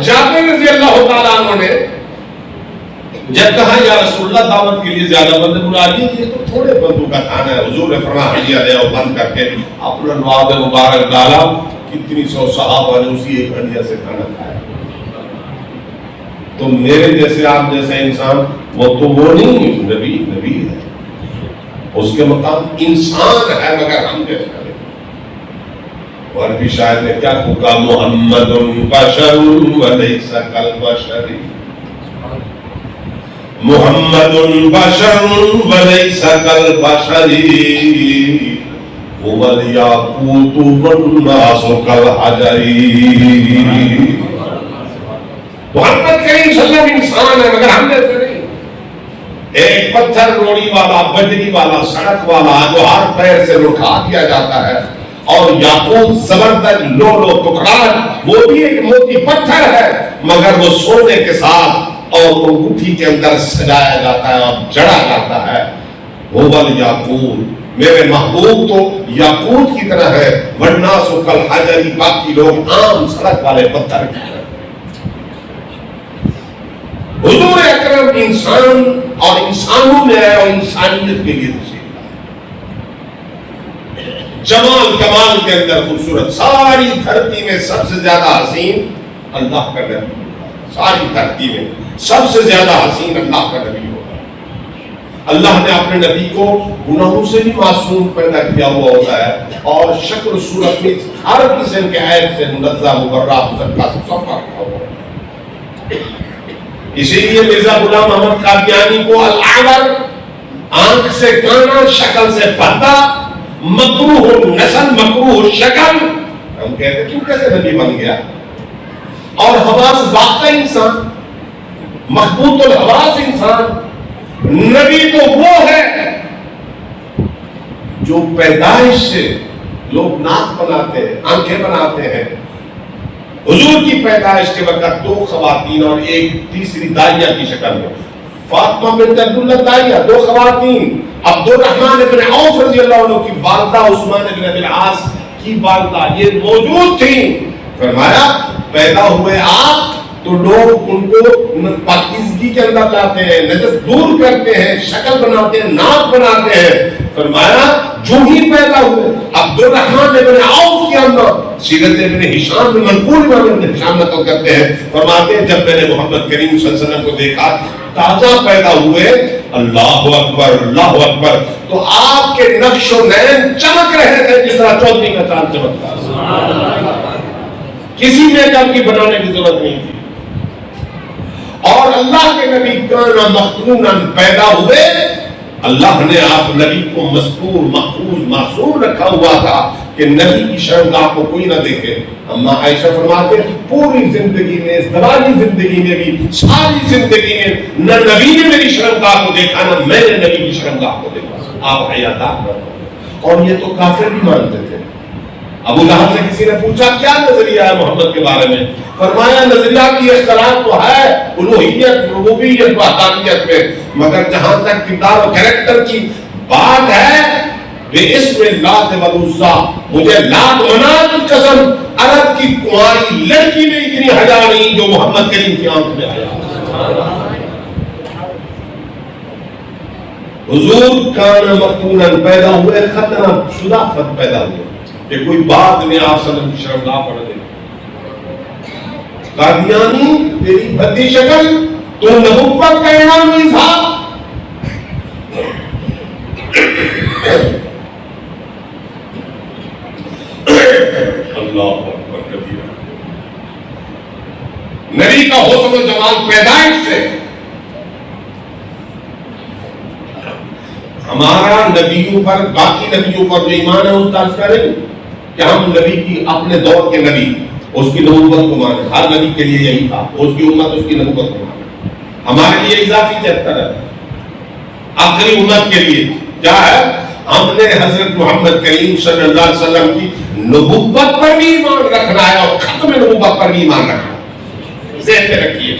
جابر رضی اللہ تعالیٰ عنہ نے جب کہا یا رسول اللہ دعوت کے لیے زیادہ بندے بلا لیے، یہ تو تھوڑے بندوں کا کھانا ہے، حضور نے فرمایا دیا لے اور بند کر کے اپنا نواب مبارک ڈالا، کتنی سو صحابہ نے اسی ایک ہنڈیا سے کھانا کھایا۔ تو میرے جیسے آپ جیسے انسان وہ تو وہ نہیں، نبی ہے، اس کے مقام انسان ہے مگر ہم کیسے کریں۔ اور بھی شاید نے کیا کہا محمد بشر ولیس کالبشر، محمد بشر ولیس کالبشر هو الياقوت والناس كالحجر۔ محمد کریم صلی اللہ علیہ وسلم انسان ہے مگر ہم جیسے نہیں، ایک پتھر روڑی والا، بجری والا، سڑک والا جو ہر پیر سے اٹھا دیا جاتا ہے، اور یاقوت زبردست لولو ٹکڑا وہ بھی ایک موتی پتھر ہے مگر وہ سونے کے ساتھ اور انگوٹھی کے اندر سجایا جاتا ہے اور جڑا جاتا ہے۔ وہ یاقوت، میرے محبوب تو یاقوت کی طرح ہے، والناس کالحجر، باقی لوگ عام سڑک والے پتھر کی طرح۔ حضور اکرم انسان اور انسانوں میں ہے اور انسانیت کے لیے تشریف جمال کمال کے اندر خوبصورت، ساری دھرتی میں سب سے زیادہ حسین اللہ کا نبی، ساری دھرتی میں سب سے زیادہ حسین اللہ کا نبی ہوگا۔ اللہ نے اپنے نبی کو گناہوں سے بھی معصوم پیدا کیا ہوا ہوتا ہے اور شکل صورت میں ہر قسم کے عیب سے منزہ مبرہ مزکا صفا رکھا ہوا ہے۔ اسی لیے مرزا غلام احمد قادیانی کو الاعور، آنکھ سے کانا، شکل سے پردہ، مکروہ نسل، مکروہ شکل، ہم کہتے ہیں کیوں کیسے نبی بن گیا؟ اور حواس باختہ انسان، مخبوط الحواس انسان، نبی تو وہ ہے جو پیدائش سے لوگ ناک بناتے ہیں، آنکھیں بناتے ہیں۔ حضور کی پیدائش کے وقت دو خواتین اور ایک تیسری دائیہ کی شکل میں، فاطمہ بنت عبداللہ دائیہ، دو خواتین، عبد الرحمن بن عوف رضی اللہ عنہ کی والدہ، عثمان بن ابی العاص کی والدہ، یہ موجود تھیں۔ فرمایا پیدا ہوئے آپ تو لوگ ان کو پاکیزگی کے اندر لاتے ہیں، نجس دور کرتے ہیں، شکل بناتے ہیں، ناک بناتے ہیں۔ فرمایا جو ہی پیدا ہوئے عبد الرحمن بن عوف کے اندر، سیرت ابن ہشام میں منقول ابن ہشام نقل کرتے ہیں، فرماتے ہیں جب میں نے محمد کریم صلی اللہ علیہ وسلم کو دیکھا تازہ پیدا ہوئے، اللہ اکبر اللہ اکبر، تو آپ کے نقش و نین چمک رہے تھے جس طرح چودھری کا چاند چمکتا ہے، کسی میک اپ کی بنانے کی ضرورت نہیں تھی۔ اور اللہ کے نبی کانا مختونا پیدا ہوئے، اللہ نے آپ نبی کو مستور، محفوظ، معصوم رکھا ہوا تھا کہ نبی کی شرمگاہ کو کوئی نہ دیکھے۔ اما عائشہ فرماتے ہیں پوری زندگی میں، اس دراز زندگی میں بھی، ساری زندگی میں نہ نبی نے میری شرمگاہ کو دیکھا نہ میں نے نبی کی شرمگاہ کو دیکھا۔ آپ حیادار رہے، اور یہ تو کافر بھی مانتے تھے۔ ابو لہب سے کسی نے پوچھا کیا نظریہ ہے محمد کے بارے میں؟ فرمایا نظریہ کی اختلاف تو ہے الوہیت، ربوبیت، وحدانیت میں، مگر جہاں تک کردار و کریکٹر کی بات ہے، بے اسم لات والعزیٰ، مجھے لات منات کی قسم، عرب کی کنواری لڑکی میں اتنی حیا نہیں جو محمد کریم کی آنکھ میں حیا۔ حضور کانا مختونا پیدا ہوئے، ختنہ شدہ خط پیدا ہوئے کہ کوئی بعد میں آپ صلی اللہ علیہ وسلم کی شرمگاہ پڑھ دے۔ قادیانی تیری بھدی شکل، تو نبوت کا اعلان نہیں تھا۔ اللہ اکبر کبیرہ، نبی کا حسن و جمال پیدائش سے۔ ہمارا نبیوں پر، باقی نبیوں پر جو ایمان ہے اس کا اثر نہیں کہ ہم نبی کی، اپنے دور کے نبی اس کی نبوت کو مانے، ہر نبی کے لیے یہی تھا، اس کی امت اس کی نبوت کو مانے۔ ہمارے لیے اضافی چہتر ہے، آخری امت کے لیے کیا ہے؟ ہم نے حضرت محمد کریم صلی اللہ علیہ وسلم کی نبوت پر بھی ایمان رکھنا ہے اور ختم نبوت پر بھی ایمان رکھنا ہے۔ ذہن میں رکھیے،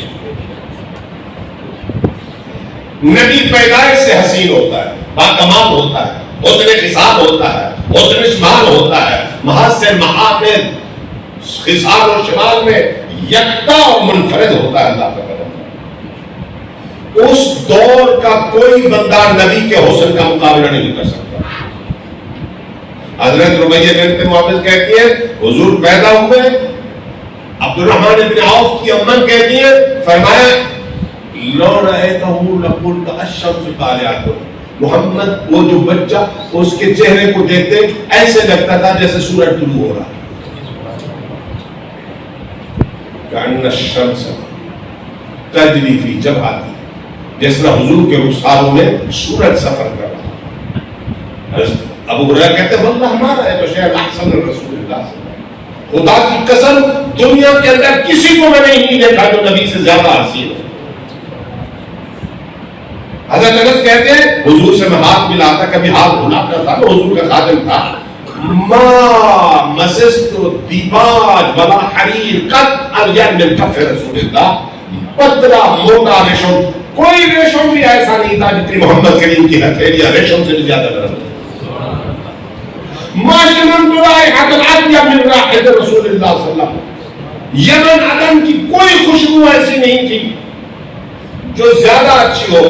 نبی پیدائش سے حسین ہوتا ہے، باکمال ہوتا ہے، حسن خصال ہوتا ہے، حسن شمال ہوتا ہے، محاسن محاسن خصال و شمال میں یکتا اور منفرد ہوتا ہے اللہ کا کرم. اس دور کا کوئی بندہ نبی کے حسن کا مقابلہ نہیں کر سکتا. حضرت ربیہ بنت معوذ کہتی ہے حضور پیدا ہوئے, عبد الرحمن بن عوف کی اماں کہتی ہیں فرمایا لو رأیتہ لقلت الشمس طالعۃ, محمد وہ جو بچہ اس کے چہرے کو دیکھتے ایسے لگتا تھا جیسے سورج طلوع ہو رہا ہے. کأن الشمس تجری فی جبہتی, جس طرح حضور کے رخساروں میں سورج سفر کر رہا. ابو ہریرہ کہتے ہیں واللہ ہمارا ہے بشیر احسن رسول اللہ صلی اللہ علیہ وسلم, خدا کی قسم دنیا کے اندر کسی کو میں نہیں دیکھا جو نبی سے زیادہ حسین ہے. حضرت انس کہتے ہیں حضور سے میں ہاتھ ملاتا, کبھی ہاتھ دھلاتا تھا, میں حضور کا خادم تھا. ما مسست دیباج ولا حریر قط ابین من کف رسول اللہ, پتلا موٹا ریشم, کوئی ریشم بھی ایسا نہیں تھا جتنی محمد کریم کی ہتھیلیاں ریشم سے بھی زیادہ نرم. ما شممت رائحۃ اطیب من رائحۃ رسول اللہ صلی اللہ علیہ وسلم, یمن عدن کی کوئی خوشبو ایسی نہیں تھی جو زیادہ اچھی ہو.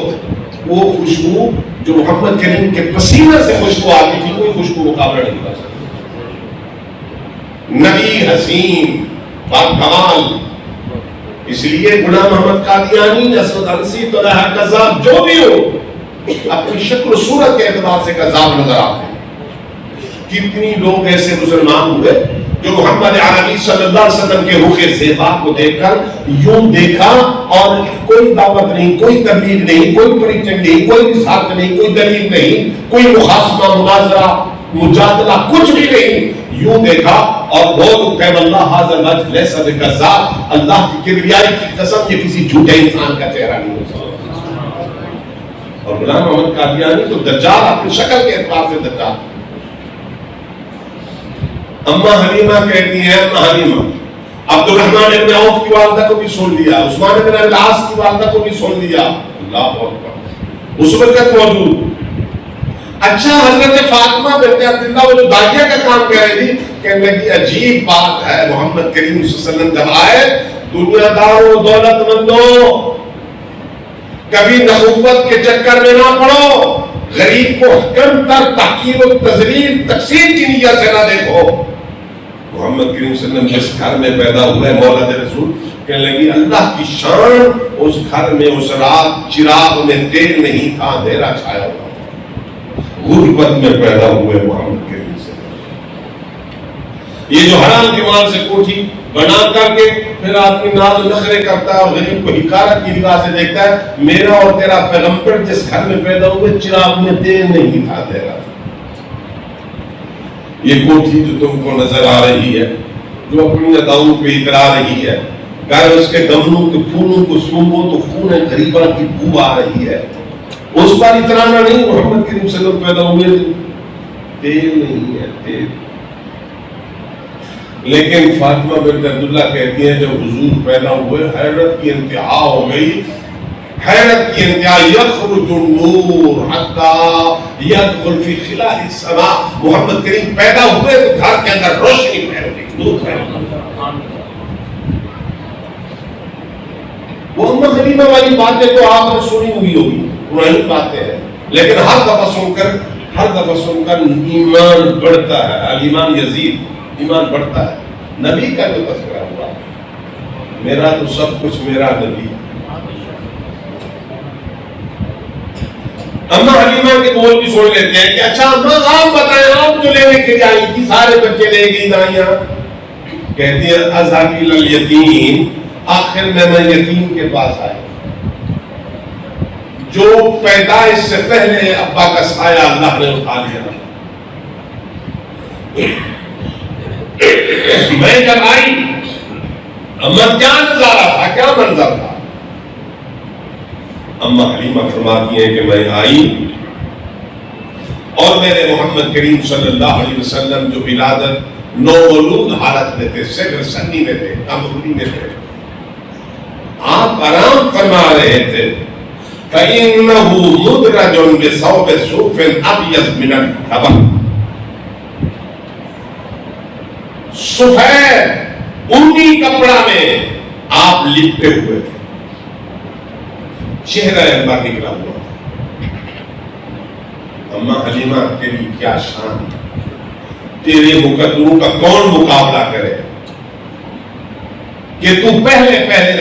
وہ خوشبو جو محمد کریم کے پسینے سے خوشبو آتی تھی, کوئی خوشبو مقابلہ نہیں کر سکتی. نبی حسین باکمال, اس لیے غلام محمد قادیانی, اسود انسی, طلحہ کذاب, جو بھی ہو اپنی شکل و صورت کے اعتبار سے کذاب نظر آتے ہیں. کتنی لوگ ایسے مسلمان ہوئے جو محمد عربی صلی اللہ علیہ وسلم کے رخ زیبا کو دیکھ کر یوں دیکھا اور کوئی دعوت نہیں, کوئی تبلیغ نہیں, کوئی پریچنگ نہیں, کوئی نصیحت نہیں, کوئی دلیل نہیں, کوئی مخاصمہ مناظرہ مجادلہ کچھ بھی نہیں, یوں دیکھا اور بول اٹھے واللہ ھذا الوجہ لیس بکذاب, اللہ کی کبریائی کی قسم یہ کسی جھوٹے انسان کا چہرہ نہیں ہو سکتا. اور غلام محمد قادیانی تو دجال اپنی شکل کے اعتبار سے دجال. اما حلیمہ کہتی ہیں, اما حلیمہ عبد الرحمن بن عوف کی والدہ کو بھی سن لیا, عثمان بن العاص کی والدہ کو بھی سن لیا. اللہ اکبر, اس وقت موجود. اچھا حضرت فاطمہ بنت عبداللہ وہ جو داعیہ کا کام کر رہی تھی, کہنے لگی عجیب بات ہے محمد کریم صلی اللہ علیہ وسلم جب آئے, دنیا داروں دولت مندوں کبھی نبوت کے چکر میں نہ پڑو, غریب کو حکم تر تحقیر و تذلیل تقسیم کی نیت سے نہ دیکھو. محمد کریم صلی اللہ علیہ وسلم جس گھر میں پیدا ہوئے مولد رسول, کہنے لگی اللہ کی شان, اس گھر میں اس رات چراغ میں تیل نہیں تھا, اندھیرا چھایا ہوا. غربت میں پیدا ہوئے محمد کریم صلی اللہ علیہ وسلم. یہ جو حرام کے مال سے کوٹھی بنا کر کے پھر آدمی ناز و نخرے کرتا ہے اور غریب کو حقارت کی نگاہ سے دیکھتا ہے, میرا اور تیرا پیغمبر جس گھر میں پیدا ہوئے چراغ میں تیل نہیں تھا, اندھیرا تھا. یہ کوٹھی جو تم کو نظر آ رہی ہے, جو اپنی اداؤں پہ اترا رہی ہے, اگر اس کے گملوں کے پھولوں کو سونگو تو خون غریبہ کی بو آ رہی ہے, اس پر اترانا نہیں. محمد کریم صلی اللہ علیہ وسلم پیدا ہوئے تیل نہیں ہے, تیل. لیکن فاطمہ بنت عبداللہ کہتی ہیں جب حضور پیدا ہوئے حیرت کی انتہا ہو گئی, حیرت کی انتہا. یخرج النور حتی یدخل فی خلال السماء, محمد کریم پیدا ہوئے تو گھر کے اندر روشنی پھیل گئی, نور پھیل گئی. وہ ام حلیمہ والی باتیں تو آپ نے سنی ہوئی ہوگی, پرانی باتیں ہیں, لیکن ہر دفعہ سن کر ایمان بڑھتا ہے. الایمان یزید, ایمان بڑھتا ہے. نبی کا جو تذکرہ ہوا, میرا تو سب کچھ میرا نبی. اما حلیمہ کے بول بھی سن لیتے ہیں کہ اچھا اما آپ بتائیں, آپ جو لینے کے لیے آئی تھی سارے بچے لے گئی دائیاں. کہتی ہیں اذهبی الیتیم, آخر میں یتیم کے پاس آئی جو پیدائش سے پہلے ابا کا سایہ اللہ نے اٹھا لیا. میں جب آئی اما کیا نظارہ تھا, کیا منظر تھا. اما حلیمہ فرماتی ہیں کہ میں آئی اور میرے محمد کریم صلی اللہ علیہ وسلم جو ولادت نومولود حالت میں تھے, صدر سنی میں تھے, کاملی میں تھے, آپ آرام فرما رہے تھے. فَإِنَّهُ مُدْرَجٌ بِثَوْبِ صُوفٍ أَبْيَضٍ مِنَ الْحَبَشِ, سفید اونی کپڑا میں آپ لپٹے ہوئے تھے، چہرہ انور نکلا ہوا تھا. اما حلیمہ تیری کیا شان، تیرے مقدروں کا کون مقابلہ کرے کہ تو پہلے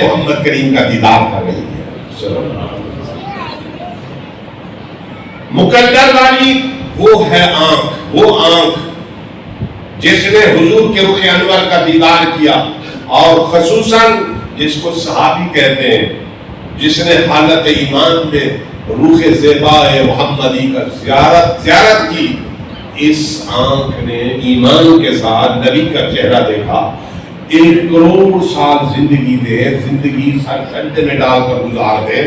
محمد کریم کا دیدار کر رہی ہے. مقدر والی وہ ہے آنکھ، وہ آنکھ جس نے حضور کے رخ انور کا دیدار کیا، اور خصوصاً جس کو صحابی کہتے ہیں، جس نے حالت ایمان میں روح زیبا محمدی کا زیارت کی. اس آنکھ نے ایمان کے ساتھ نبی کا چہرہ دیکھا. 1 کروڑ سال زندگی دے، زندگی سجدے میں ڈال کر گزار دے،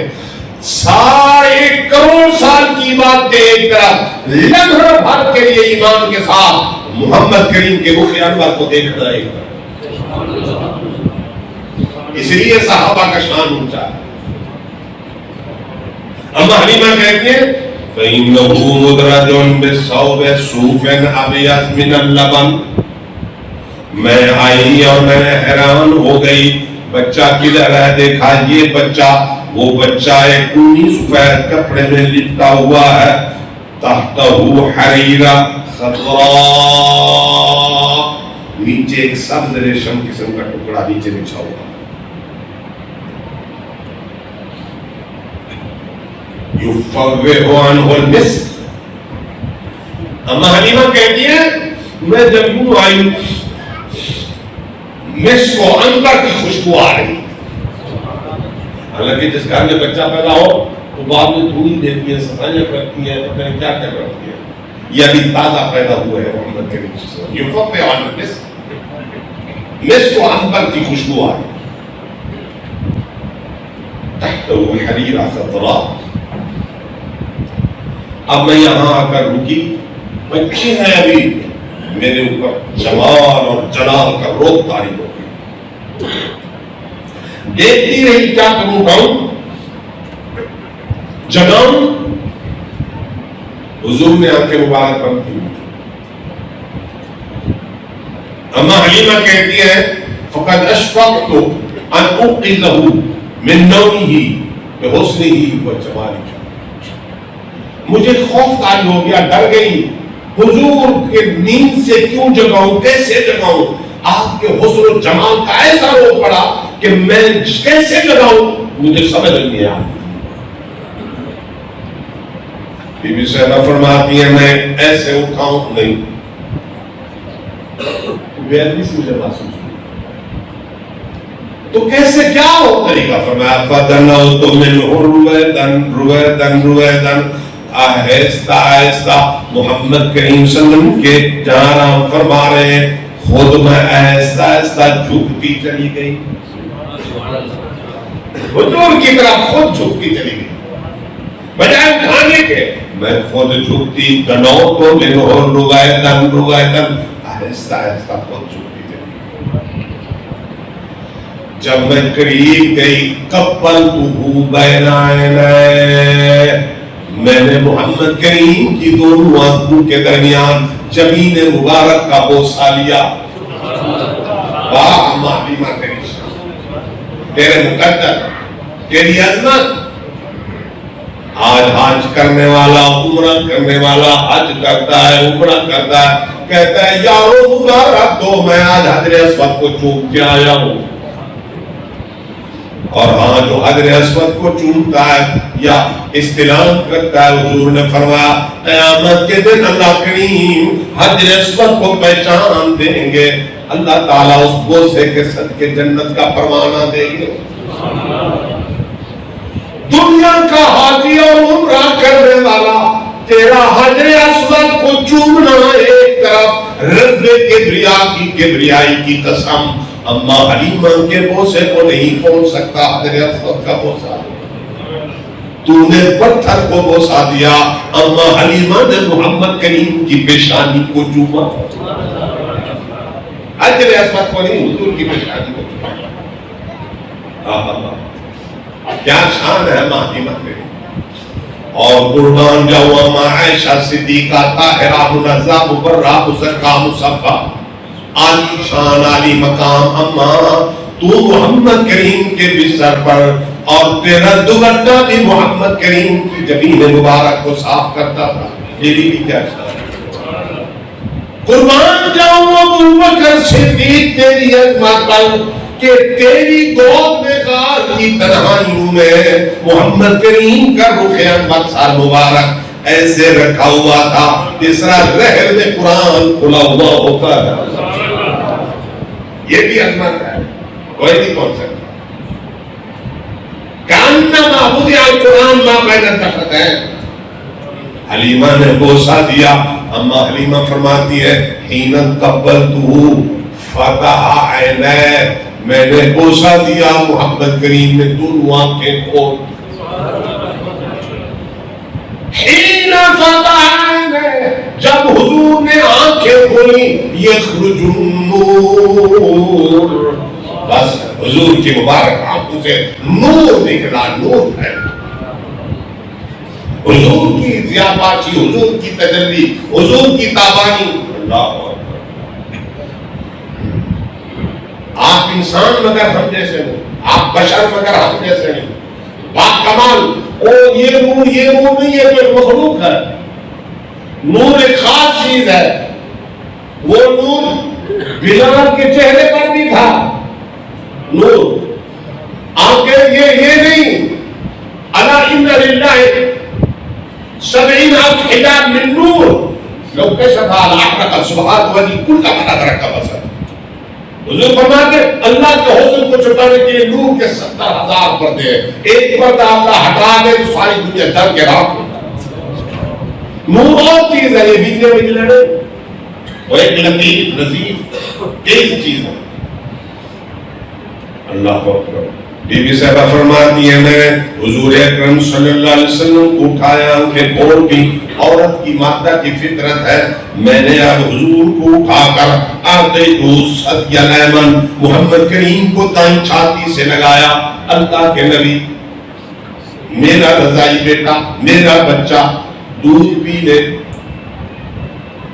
1.5 کروڑ سال کی بات کے ایک طرف، لمحہ بھر کے لیے ایمان کے ساتھ محمد کریم کے رخ انور کو دیکھنا ایک طرف. اس لیے صحابہ کا شان اونچا ہے. اما حلیمہ کہتی ہیں فَإِنَّهُ مُدْرَجٌ بِالثَّوْبِ صُوفٍ أَبْيَضٍ مِنَ اللَّبَنِ. میں آئی اور میں نے حیران ہو گئی، بچہ کدھر ہے؟ دیکھا یہ بچہ، وہ بچہ ایک اونی سفید کپڑے میں لپٹا ہوا ہے. تحتہ حریرہ خضراء، نیچے ایک سبز ریشم قسم کا ٹکڑا نیچے بچھا ہوا. یفوہ عنہ المسک. اما حلیمہ کہتی ہے میں جب یوں آئی، مسک و عنبر کی خوشبو آ رہی. حالانکہ جس گھر میں بچہ پیدا ہو تو بعد میں دھوئی دیتی ہے، صفائیاں کرتی ہے، پتہ نہیں کیا کیا کرتی ہے. یہ ابھی تازہ پیدا ہوا ہے محمد کے نیچے. یفوہ عنہ المسک، مسک و عنبر کی خوشبو آ رہی. تحتہ حریرہ خضراء. اب میں یہاں آ کر رکی، بچے ہیں ابھی، میرے اوپر جمال اور جلال کا روب طاری ہو گئی. دیکھتی رہی کیا کروں گاؤں جگاؤں. حضور نے آنکھیں مبارک بند کی. اما حلیمہ کہتی ہے فقد اشفقت ان اوقظہ من نومہ بحسنہ و جمالہ. مجھے خوف طاری ہو گیا، ڈر گئی، حضور کے نیند سے کیوں جگاؤں، کیسے جگاؤں. آپ کے حسن و جمال کا ایسا روپ پڑا کہ میں کیسے جگاؤں، مجھے سمجھ نہیں آیا. بی بی صاحبہ فرماتی ہیں میں ایسے اٹھاؤں نہیں، بے ادبی سے مجھے محسوس ہوا. تو کیسے کیا ہو طریقہ؟ فرمایا فَدَنَوْتُ مِنْهُ رُوَيْدًا رُوَيْدًا. آہستہ آہستہ محمد کریم صلی اللہ علیہ وسلم کے جہاں فرما رہے ہیں، خود میں آہستہ آہستہ جھکتی چلی گئی. حضور کی طرف خود جھکتی چلی گئی، بجائے اٹھانے کے میں خود جھکتی. دنوتو منہ رویدن رویدن، آہستہ آہستہ خود جھکتی چلی گئی. جب میں قریب گئی قبلتہ بین عینی، میں نے محمد کریم کی دونوں آنکھوں کے درمیان جبین مبارک کا بوسہ لیا. واہ حلیمہ تیری شان، تیرے مقدر، تیری عظمت. آج حج کرنے والا، عمرہ کرنے والا حج کرتا ہے، عمرہ کرتا ہے، کہتا ہے یارو مبارک دو، میں آج حجر اسود کو چوم کے آیا ہوں. اور ہاں جو حجر اسود کو چومتا ہے یا استلام کرتا ہے، حضور نے فرمایا قیامت کے دن اللہ کریم حجر اسود کو پہچان دیں گے. اللہ تعالیٰ اس بوسے کے صدقے جنت کا پروانہ دیں گے. دنیا کا حاجی اور عمرہ کرنے والا تیرا حجر اسود کو چومنا ایک طرف، رب کبریائی کی قسم اما حلیمہ کے بوسے کو نہیں پہنچ سکتا حجر اسود کا بوسہ. تو نے پتھر کو بوسہ دیا، اما حلیمہ نے محمد کریم کی پیشانی کو چوما. حجر اسود کو نہیں، حضور کی پیشانی کو چوما. کیا شان ہے اما حلیمہ کی. اور قربان جاؤ اما عائشہ صدیقہ طاہرہ منزہ مبرہ مزکہ مصفہ، عالی شان عالی مقام اما تو محمد کریم کے بستر پر اور تیرا دوپٹہ بھی محمد کریم کی جبین مبارک کو صاف کرتا تھا. یہ بھی کیا قربان جاؤں ابو بکر صدیق تیری عظمت پر کہ تیری گود میں غار کی تنہائیوں میں محمد کریم کا رخ انور سر مبارک ایسے رکھا ہوا تھا جس طرح رحل میں قرآن کھلا ہوا ہوتا ہے. یہ بھی عظمت ہے, کوئی نہیں کون سکتا. کانما وضع القرآن ما بین الدفتین. حلیمہ نے بوسہ دیا. اما حلیمہ فرماتی ہے حین قبلتہ فتح عینیہ, میں نے بوسہ دیا محمد کریم نے دونوں آنکھیں کھول. حین فتح عینیہ, جب حضور نے آنکھیں کھولی, یخرج النور, بس حضور کی مبارک آنکھوں سے نور نکلا. نور ہے حضور کی ضیاءباشی, حضور کی تجلی, حضور کی تابانی. اللہ آپ انسان مگر ہم جیسے نہیں, آپ بشر مگر ہم جیسے نہیں. باکمال او یہ نور نہیں, یہ تو مخلوق ہے. نور ایک خاص چیز ہے. وہ نور بلال کے چہرے پر بھی تھا. نور آنکھیں یہ نہیں. الا ان للہ 70,000 حجاب من نور لو کشف العقل سبحات وجی کل کا پتہ رکھا بسر. حضور فرماتے اللہ کے حسن کو چھپانے کے لیے نور کے 70,000 پردے ہیں. ایک پردہ اللہ ہٹا دے تو ساری دنیا ڈر کے راک ہوتا. نور اور چیز ہے, یہ بجلے بجلے نہیں, وہ ایک لطیف نظیف تیز چیز ہے. اللہ اکبر. بی بی صاحبہ فرماتی ہے میں حضور اکرم صلی اللہ علیہ وسلم کو اٹھایا, آنکھیں کھول دی. عورت کی مادہ کی فطرت ہے. میں نے اب حضور کو اٹھا کر آتیتو صدی الایمن, محمد کریم کو دائیں چھاتی سے لگایا. اللہ کے نبی, میرا رضائی بیٹا, میرا بچہ دودھ پی لے.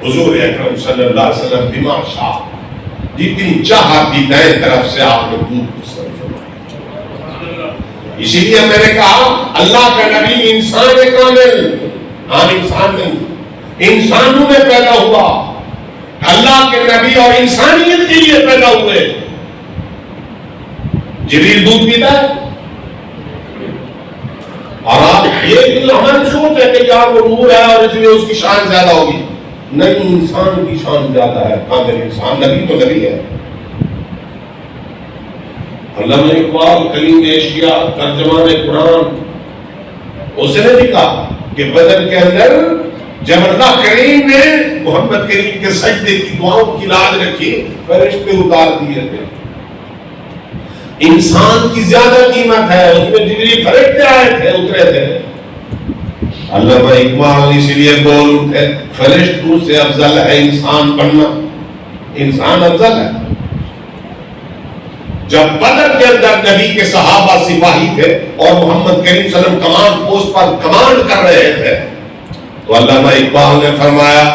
حضور اکرم صلی اللہ علیہ وسلم بما شاء, جتنی چاہت کی دائیں طرف سے آپ نے دودھ کو سر فرمایا. اسی لیے میں نے کہا اللہ کا نبی انسان کامل, عام انسان نہیں, انسانوں میں پیدا ہوا. اللہ کے نبی اور انسانیت کے لیے پیدا ہوئے. جبریل دودھ پیتا ہے اور آپ یہ ہماری سوچ ہے کہ یار وہ نور ہے اور اس لیے اس کی شان زیادہ ہوگی. نہیں, انسان کی شان زیادہ ہے. کامل انسان, نبی تو نبی ہے. علامہ اقبال کلیم ایشیا ترجمان قرآن, اس نے بھی کہا کہ بدر کے اندر جب اللہ کریم نے محمد کریم کے سجدے کی دعاؤں کی لاج رکھی, فرشتے اتار دیے تھے. انسان کی زیادہ قیمت ہے, اس میں جبریل فرشتے آئے تھے, اترے تھے. علامہ اقبال اسی لیے بول اٹھے فرشتوں سے افضل ہے انسان بننا. انسان افضل ہے. جب بدر کے اندر نبی کے صحابہ سپاہی تھے اور محمد کریم صلی اللہ علیہ وسلم کمان پوسٹ پر کمانڈ کر رہے تھے, تو علامہ اقبال نے فرمایا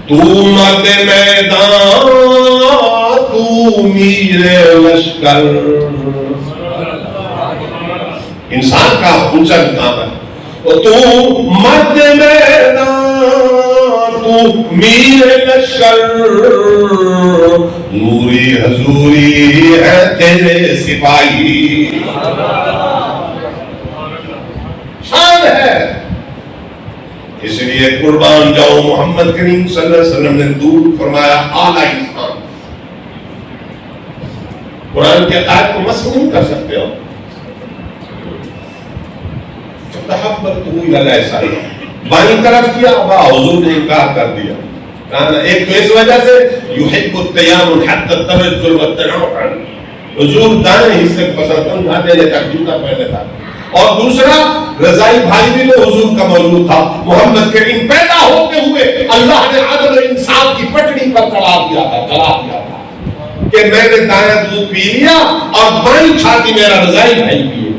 تو مرد میدان تو میر لشکر. انسان کا اونچا مقام ہے. تو مرد میدان تو میر لشکر, نوری حضوری ہے تیرے سپاہی. شان ہے. اس لیے قربان جاؤ محمد کریم صلی اللہ علیہ وسلم نے دور فرمایا اعلیٰ انسان. قرآن کے آیت کو مسخ نہیں کر سکتے ہو. بائیں طرف کیا, حضور نے انکار کر دیا. ایک تو اس وجہ سے یحب التیامن حتی الترجل والتنعم, حضور دائیں حصے کو پسند اٹھاتے لیتا, جوتا پہنے تھا. اور دوسرا رضائی بھائی بھی تو حضور کا موجود تھا. محمد کریم پیدا ہوتے ہوئے اللہ نے عدل و انصاف کی پٹڑی پر چڑھا دیا تھا کہ میں نے دائیں دودھ پی لیا اور بائیں چھاتی میرا رضائی بھائی پیے.